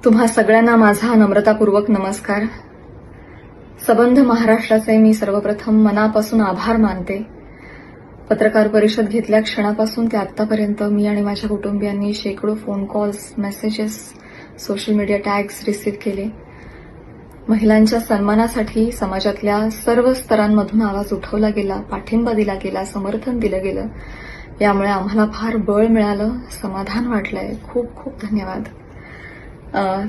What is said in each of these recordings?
तुम्हा सगळ्यांना माझा नम्रतापूर्वक नमस्कार. सबंध महाराष्ट्राचे मी सर्वप्रथम मनापासून आभार मानते. पत्रकार परिषद घेतल्या क्षणापासून ते आतापर्यंत मी आणि माझ्या कुटुंबियांनी शेकडो phone calls, messages, social media tags receive केले. महिलांच्या सन्मानासाठी समाजातल्या सर्व स्तरांमधून आवाज उठवला गेला, पाठिंबा दिला गेला, समर्थन दिलं गेलं. यामुळे आम्हाला फार बळ मिळालं, समाधान वाटलंय. खूप खूप धन्यवाद.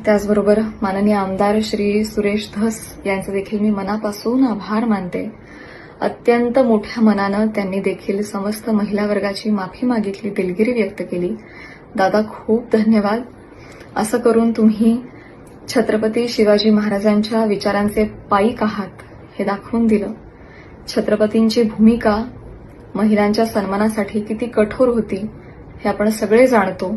त्याचबरोबर माननीय आमदार श्री सुरेश धस यांचे देखील मी मनापासून आभार मानते. अत्यंत मोठ्या मनानं त्यांनी देखील समस्त महिला वर्गाची माफी मागितली, दिलगिरी व्यक्त केली. दादा खूप धन्यवाद. असं करून तुम्ही छत्रपती शिवाजी महाराजांच्या विचारांचे पाईक आहात हे दाखवून दिलं. छत्रपतींची भूमिका महिलांच्या सन्मानासाठी किती कठोर होती हे आपण सगळे जाणतो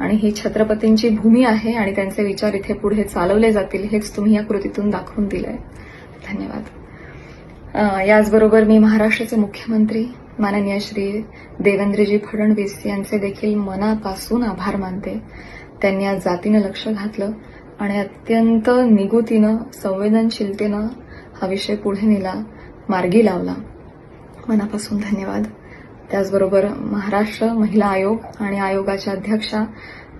आणि ही छत्रपतींची भूमी आहे आणि त्यांचे विचार इथे पुढे चालवले जातील हेच तुम्ही या कृतीतून दाखवून दिलंय. धन्यवाद. याचबरोबर मी महाराष्ट्राचे मुख्यमंत्री माननीय श्री देवेंद्रजी फडणवीस यांचे देखील मनापासून आभार मानते. त्यांनी आज जातीनं लक्ष घातलं आणि अत्यंत निगुतीनं, संवेदनशीलतेनं हा विषय पुढे नेला, मार्गी लावला. मनापासून धन्यवाद. त्याचबरोबर महाराष्ट्र महिला आयोग आणि आयोगाच्या अध्यक्षा